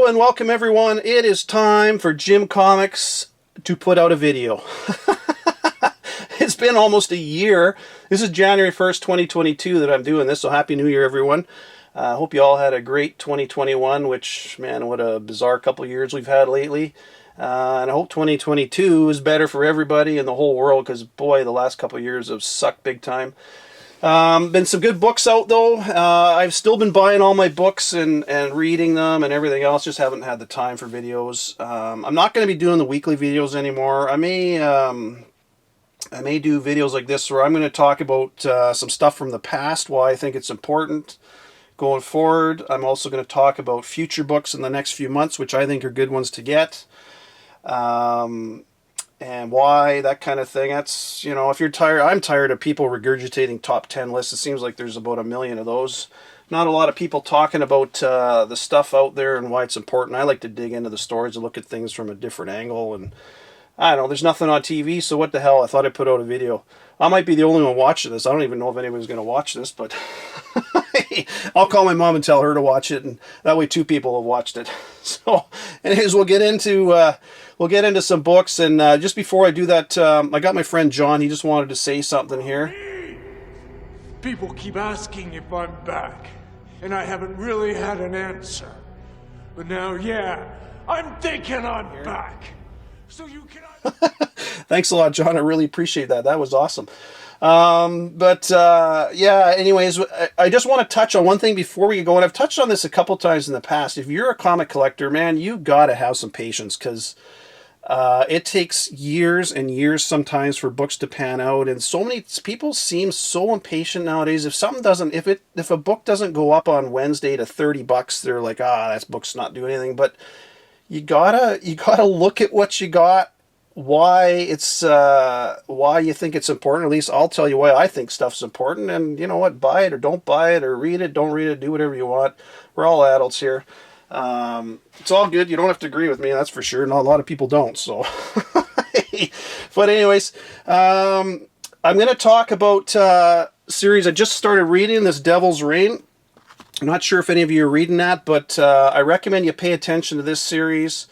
and welcome everyone. It is time for Jim Comics to put out a video. It's been almost a year. This is January 1st, 2022 that I'm doing this, so Happy New Year, everyone. I hope you all had a great 2021, which, man, what a bizarre couple years we've had lately. And I hope 2022 is better for everybody in the whole world, because, boy, the last couple years have sucked big time. Been some good books out, though. I've still been buying all my books and reading them and everything else. Just haven't had the time for videos. I'm not going to be doing the weekly videos anymore. I may do videos like this where I'm going to talk about some stuff from the past, why I think it's important going forward. I'm also going to talk about future books in the next few months, which I think are good ones to get. And why, that kind of thing. That's, you know, if you're tired, I'm tired of people regurgitating top 10 lists. It seems like there's about 1 million of those. Not a lot of people talking about the stuff out there and why it's important. I like to dig into the stories and look at things from a different angle. And I don't know, there's nothing on TV, so what the hell? I thought I'd put out a video. I might be the only one watching this. I don't even know if anybody's going to watch this, but I'll call my mom and tell her to watch it, and that way 2 people have watched it. So, anyways, we'll get into some books, and just before I do that, I got my friend John. He just wanted to say something here. People keep asking if I'm back, and I haven't really had an answer. But now, yeah, I'm thinking I'm back. So you can... Thanks a lot, John. I really appreciate that. That was awesome. Yeah, anyways, I just want to touch on one thing before we get going. I've touched on this a couple times in the past. If you're a comic collector, man, you got to have some patience, because it takes years and years sometimes for books to pan out, and so many people seem so impatient nowadays. If something doesn't, if a book doesn't go up on Wednesday to $30, they're like, that book's not doing anything. But you gotta look at what you got, why you think it's important. At least I'll tell you why I think stuff's important, and you know what, buy it or don't buy it, or read it, don't read it, do whatever you want. We're all adults here. It's all good. You don't have to agree with me, that's for sure. Not a lot of people don't, so. But anyways, I'm going to talk about series I just started reading, this Devil's Reign. I'm not sure if any of you are reading that, but I recommend you pay attention to this series.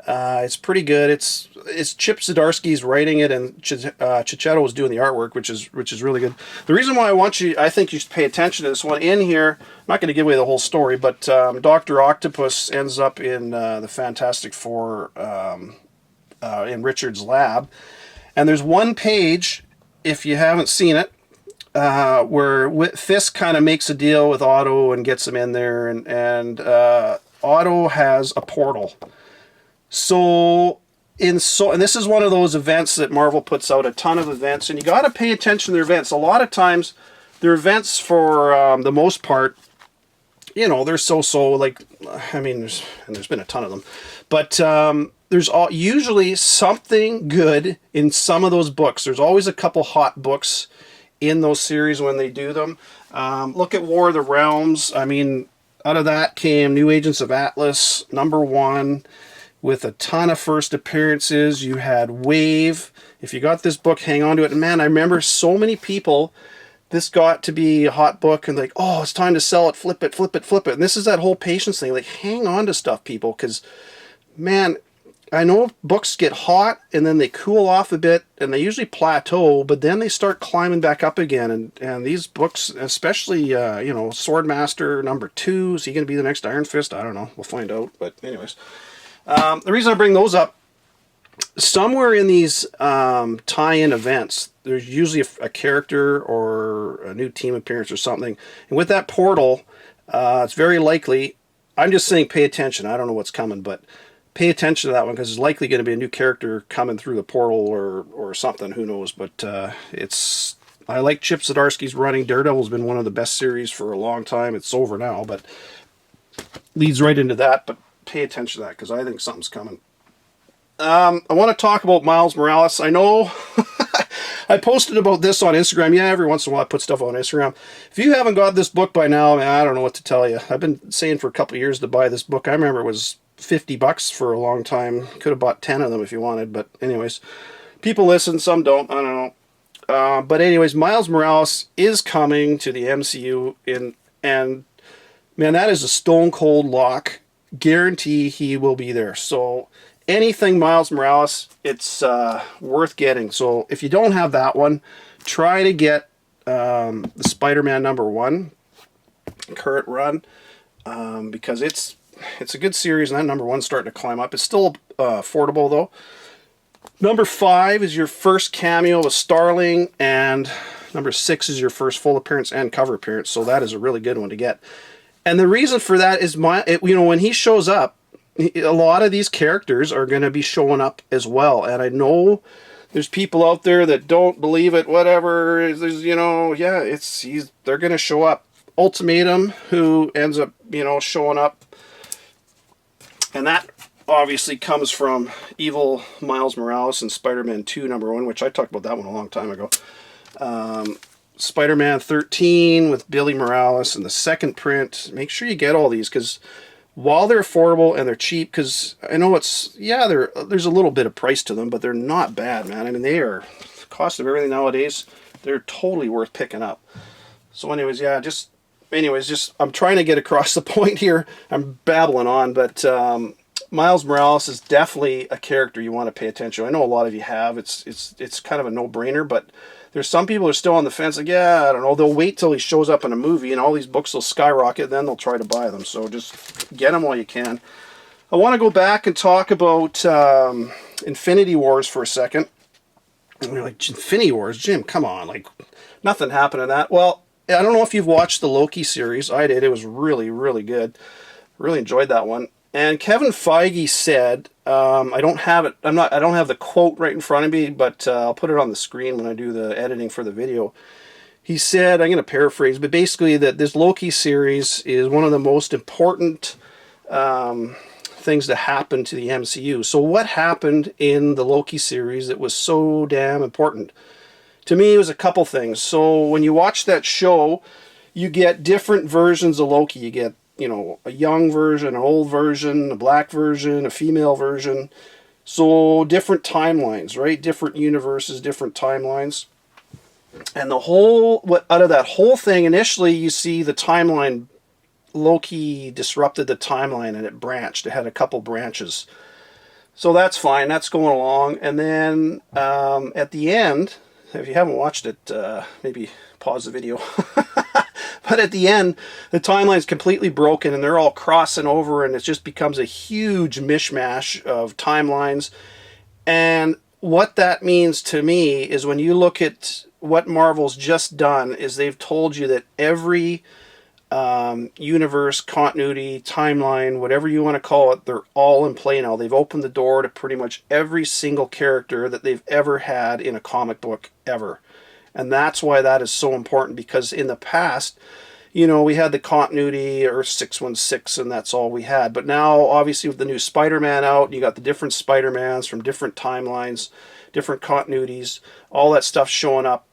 It's pretty good. It's Chip Zdarsky's writing it, and Chichetto was doing the artwork, which is really good. The reason why I think you should pay attention to this one, in here, I'm not going to give away the whole story, but Dr. Octopus ends up in the Fantastic Four in Richard's lab, and there's one page, if you haven't seen it, where Fisk kind of makes a deal with Otto and gets him in there, and Otto has a portal. And this is one of those events that Marvel puts out, a ton of events, and you got to pay attention to their events. A lot of times, their events, for the most part, you know, they're so-so. Like, I mean, there's been a ton of them, but there's usually something good in some of those books. There's always a couple hot books in those series when they do them. Look at War of the Realms. I mean, out of that came New Agents of Atlas, #1. With a ton of first appearances. You had Wave. If you got this book, hang on to it. And man, I remember so many people, this got to be a hot book, and like, oh, it's time to sell it, flip it, flip it, flip it. And this is that whole patience thing. Like, hang on to stuff, people, because, man, I know books get hot, and then they cool off a bit, and they usually plateau, but then they start climbing back up again. And these books, especially, Swordmaster #2, is he going to be the next Iron Fist? I don't know. We'll find out. But anyways. The reason I bring those up, somewhere in these tie-in events, there's usually a character or a new team appearance or something. And with that portal, it's very likely, I'm just saying pay attention. I don't know what's coming, but pay attention to that one, because there's likely going to be a new character coming through the portal or something. Who knows? But I like Chip Zdarsky's running. Daredevil's been one of the best series for a long time. It's over now, but leads right into that. But pay attention to that, because I think something's coming. I want to talk about Miles Morales. I know I posted about this on Instagram. Yeah, every once in a while I put stuff on Instagram. If you haven't got this book by now, man, I don't know what to tell you. I've been saying for a couple of years to buy this book. I remember it was $50 for a long time. Could have bought 10 of them if you wanted, but anyways, people listen, some don't. I don't know. But anyways, Miles Morales is coming to the MCU, and man, that is a stone cold lock. guarantee he will be there. So anything Miles Morales, it's worth getting. So if you don't have that one, try to get the Spider-Man #1 current run, because it's a good series, and that #1's starting to climb up. It's still affordable though. #5 is your first cameo with Starling, and #6 is your first full appearance and cover appearance. So that is a really good one to get. And the reason for that is when he shows up, a lot of these characters are going to be showing up as well. And I know there's people out there that don't believe it, whatever. There's, they're going to show up. Ultimatum, who ends up, showing up. And that obviously comes from evil Miles Morales and Spider-Man 2 #1, which I talked about that one a long time ago. Spider-Man 13 with Billy Morales and the second print. Make sure you get all these, because while they're affordable and they're cheap, because I know there's a little bit of price to them, but they're not bad, man. I mean, they are, the cost of everything nowadays, they're totally worth picking up. So anyways, I'm trying to get across the point here. I'm babbling on, but Miles Morales is definitely a character you want to pay attention to. I know a lot of you have. It's kind of a no-brainer, but there's some people who are still on the fence, like, I don't know, they'll wait till he shows up in a movie and all these books will skyrocket, then they'll try to buy them. So just get them while you can. I want to go back and talk about Infinity Wars for a second. And you're like, Infinity Wars? Jim, come on. Like, nothing happened in that. Well, I don't know if you've watched the Loki series. I did. It was really, really good. Really enjoyed that one. And Kevin Feige said, I don't have it. I don't have the quote right in front of me, but I'll put it on the screen when I do the editing for the video. He said, I'm going to paraphrase, but basically that this Loki series is one of the most important things to happen to the MCU. So what happened in the Loki series that was so damn important? To me, it was a couple things. So when you watch that show, you get different versions of Loki. You get, a young version, an old version, a black version, a female version. So different timelines, right? Different universes, different timelines. And out of that whole thing, initially you see the timeline, Loki disrupted the timeline and it branched. It had a couple branches. So that's fine. That's going along. And then at the end, if you haven't watched it, maybe pause the video. But at the end, the timeline's completely broken and they're all crossing over, and it just becomes a huge mishmash of timelines. And what that means to me is, when you look at what Marvel's just done, is they've told you that every universe, continuity, timeline, whatever you want to call it, they're all in play now. They've opened the door to pretty much every single character that they've ever had in a comic book ever. And that's why that is so important, because in the past, we had the continuity, Earth 616, and that's all we had. But now, obviously, with the new Spider-Man out, you got the different Spider-Mans from different timelines, different continuities, all that stuff showing up.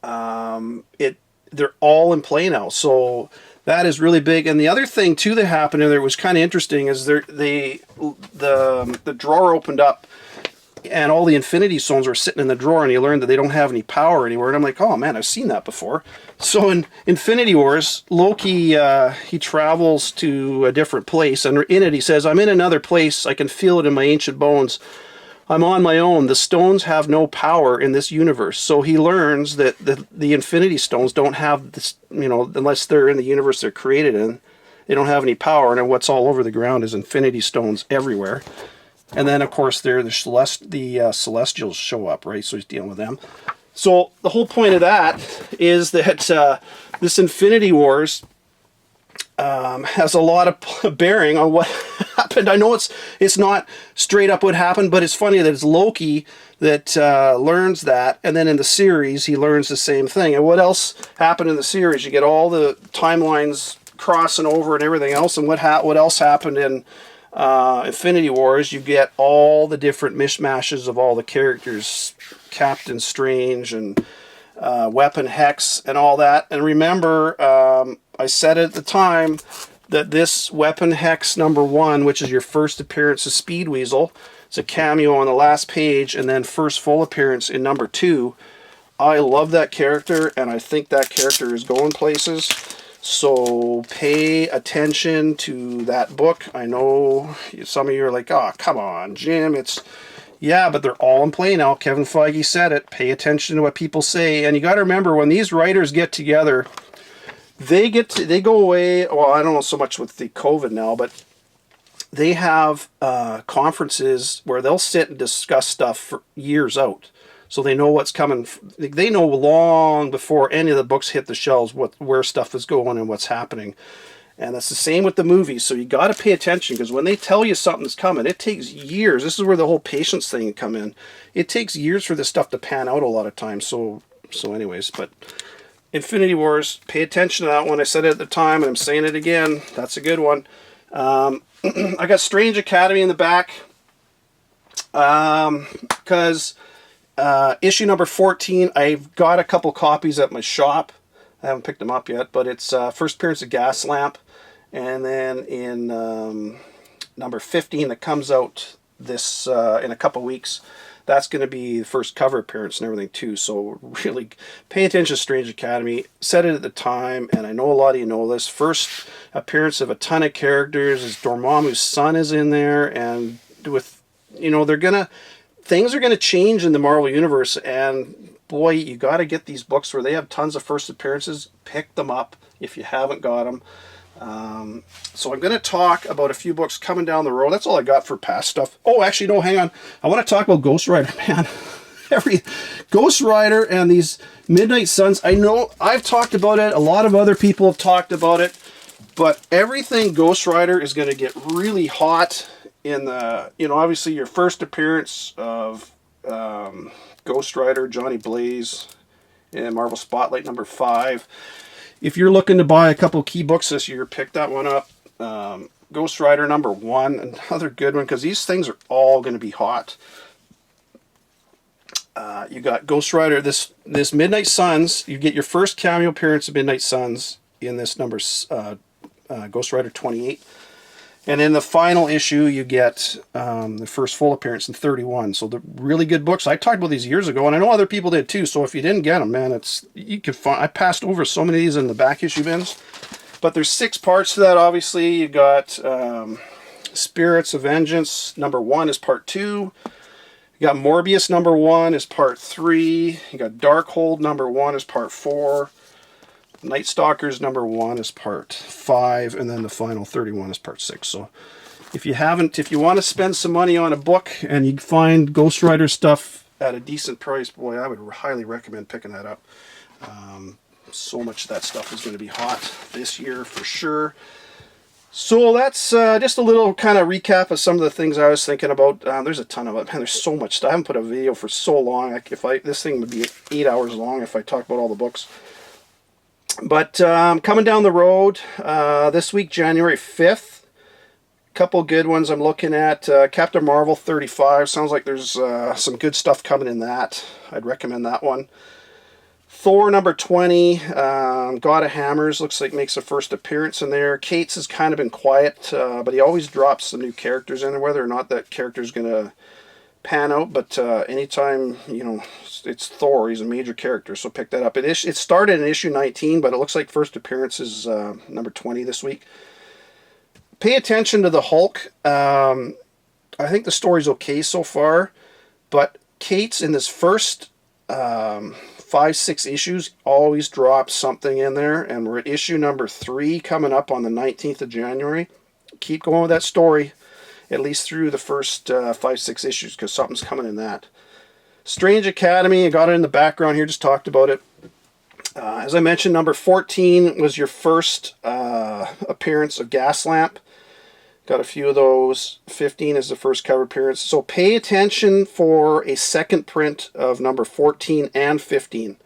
They're all in play now. So that is really big. And the other thing, too, that happened in there was kind of interesting, is the drawer opened up, and all the Infinity Stones were sitting in the drawer, and you learned that they don't have any power anywhere. And I'm like, oh man, I've seen that before. So in Infinity Wars, Loki, he travels to a different place, and in it he says, I'm in another place, I can feel it in my ancient bones. I'm on my own. The stones have no power in this universe. So he learns that the Infinity Stones don't have this, unless they're in the universe they're created in, they don't have any power. And what's all over the ground is Infinity Stones everywhere. And then, of course, the Celestials show up, right? So he's dealing with them. So the whole point of that is that this Infinity Wars has a lot of bearing on what happened. I know it's not straight up what happened, but it's funny that it's Loki that learns that, and then in the series he learns the same thing. And what else happened in the series? You get all the timelines crossing over and everything else, and what else happened in Infinity Wars? You get all the different mishmashes of all the characters, Captain Strange and Weapon Hex and all that. And remember, I said at the time that this Weapon Hex #1, which is your first appearance of Speed Weasel, it's a cameo on the last page, and then first full appearance in #2. I love that character, and I think that character is going places. So pay attention to that book. I know some of you are like, oh, come on, Jim. Yeah, but they're all in play now. Kevin Feige said it. Pay attention to what people say. And you got to remember, when these writers get together, they go away. Well, I don't know so much with the COVID now, but they have conferences where they'll sit and discuss stuff for years out. So they know what's coming. They know long before any of the books hit the shelves where stuff is going and what's happening. And that's the same with the movies. So you got to pay attention, because when they tell you something's coming, it takes years. This is where the whole patience thing come in. It takes years for this stuff to pan out a lot of times. So anyways, but Infinity Wars, pay attention to that one. I said it at the time, and I'm saying it again. That's a good one. I got Strange Academy in the back, because issue number 14, I've got a couple copies at my shop. I haven't picked them up yet, but it's first appearance of Gaslamp, and then in number 15 that comes out this in a couple weeks, that's going to be the first cover appearance and everything too. So really pay attention to Strange Academy. Said it at the time, and I know a lot of you know this. First appearance of a ton of characters. Is Dormammu's son is in there, and with, things are gonna change in the Marvel universe, and boy, you got to get these books where they have tons of first appearances. Pick them up if you haven't got them. So I'm going to talk about a few books coming down the road. That's all I got for past stuff. Oh, actually, no, hang on. I want to talk about Ghost Rider, man. Ghost Rider and these Midnight Suns. I know I've talked about it. A lot of other people have talked about it. But everything Ghost Rider is going to get really hot in the, obviously your first appearance of Ghost Rider, Johnny Blaze, in Marvel Spotlight number 5. If you're looking to buy a couple key books this year, pick that one up. Ghost Rider number 1, another good one, because these things are all going to be hot. You got Ghost Rider, this Midnight Suns. You get your first cameo appearance of Midnight Suns in this number, Ghost Rider 28. And in the final issue, you get the first full appearance in 31. So they're really good books. I talked about these years ago, and I know other people did too. So if you didn't get them, man, you can find. I passed over so many of these in the back issue bins. But there's 6 parts to that. Obviously, you got Spirits of Vengeance number 1 is part 2. You got Morbius number 1 is part 3. You got Darkhold number 1 is part 4. Night Stalkers number 1 is part 5, and then the final 31 is part 6. So if you want to spend some money on a book and you find Ghost Rider stuff at a decent price, boy, I would highly recommend picking that up. So much of that stuff is going to be hot this year for sure. So that's just a little kind of recap of some of the things I was thinking about. There's a ton of it. Man, there's so much stuff. I haven't put a video for so long. This thing would be 8 hours long if I talk about all the books. But coming down the road, this week, January 5th, a couple good ones I'm looking at. Captain Marvel 35, sounds like there's some good stuff coming in that. I'd recommend that one. Thor number 20, God of Hammers, looks like makes a first appearance in there. Cates has kind of been quiet, but he always drops some new characters in there, whether or not that character's going to pan out, but anytime, it's Thor, he's a major character, so pick that up. It started in issue 19, but it looks like first appearance is number 20 this week. Pay attention to the Hulk. I think the story's okay so far, but Cates in this first 5-6 issues always drops something in there, and we're at issue number 3 coming up on the 19th of January. Keep going with that story, at least through the first 5-6 issues, because something's coming in that. Strange Academy, I got it in the background here, just talked about it. As I mentioned, number 14 was your first appearance of Gaslamp. Got a few of those. 15 is the first cover appearance. So pay attention for a second print of number 14 and 15.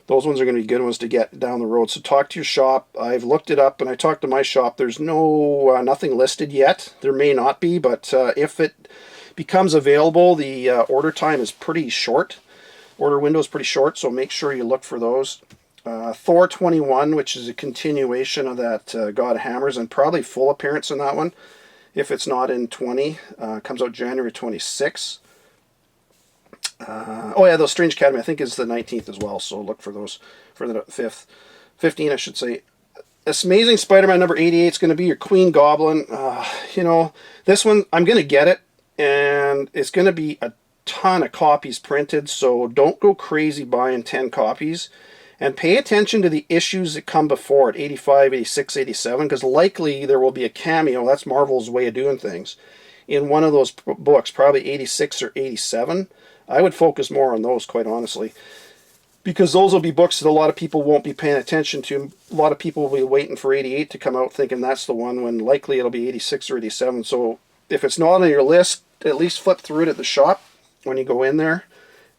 Those ones are going to be good ones to get down the road. So talk to your shop. I've looked it up, and I talked to my shop. There's nothing listed yet. There may not be, but if it becomes available, the order time is pretty short. Order window is pretty short, so make sure you look for those. Thor 21, which is a continuation of that God of Hammers, and probably full appearance in that one. If it's not in 20, comes out January 26th. Those Strange Academy, I think, is the 19th as well, so look for those for the 5th. 15, I should say. this Amazing Spider-Man number 88 is going to be your Queen Goblin. You know, this one, I'm going to get it, and it's going to be a ton of copies printed, so don't go crazy buying 10 copies. And pay attention to the issues that come before it, 85, 86, 87, because likely there will be a cameo. That's Marvel's way of doing things. In one of those books, probably 86 or 87. I would focus more on those, quite honestly. Because those will be books that a lot of people won't be paying attention to. A lot of people will be waiting for 88 to come out thinking that's the one, when likely it'll be 86 or 87. So if it's not on your list, at least flip through it at the shop when you go in there.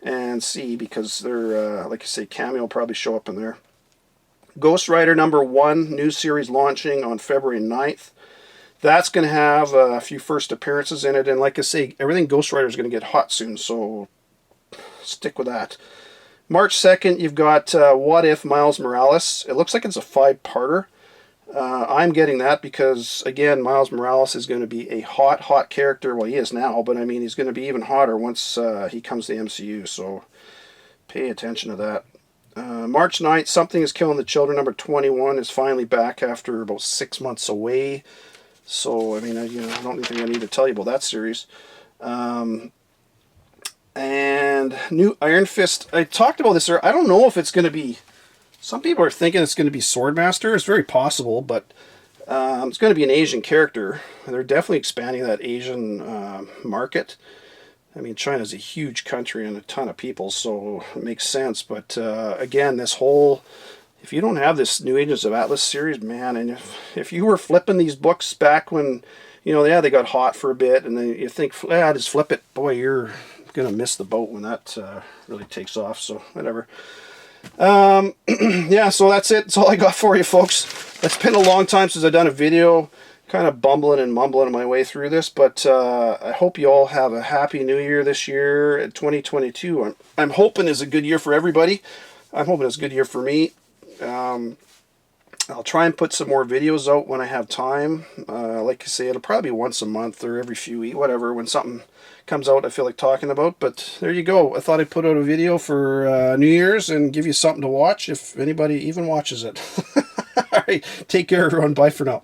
And see, because they're, like I say, cameo will probably show up in there. Ghost Rider number 1, new series launching on February 9th. That's going to have a few first appearances in it. And like I say, everything Ghost Rider is going to get hot soon, so stick with that. March 2nd, you've got What If Miles Morales. It looks like it's a 5-parter. I'm getting that because, again, Miles Morales is going to be a hot character. Well, he is now, but I mean, he's going to be even hotter once he comes to the MCU, so pay attention to that. March 9th, Something is Killing the Children, number 21, is finally back after about 6 months away. So, I mean, I don't think I need to tell you about that series. And new Iron Fist. I talked about this earlier. I don't know if it's going to be... Some people are thinking it's going to be Swordmaster. It's very possible, but it's going to be an Asian character. They're definitely expanding that Asian market. I mean, China's a huge country and a ton of people, so it makes sense. But again, this whole... If you don't have this New Agents of Atlas series, man, and if you were flipping these books back when, you know, yeah, they got hot for a bit, and then you think, just flip it, boy, you're going to miss the boat when that really takes off, so whatever. Yeah, so that's it. That's all I got for you, folks. It's been a long time since I've done a video, kind of bumbling and mumbling my way through this, but I hope you all have a happy new year this year, 2022. I'm hoping is a good year for everybody. I'm hoping it's a good year for me. I'll try and put some more videos out when I have time. Like I say, it'll probably be once a month or every few weeks, whatever, when something comes out I feel like talking about. But there you go. I thought I'd put out a video for New Year's and give you something to watch if anybody even watches it. All right, take care, everyone. Bye for now.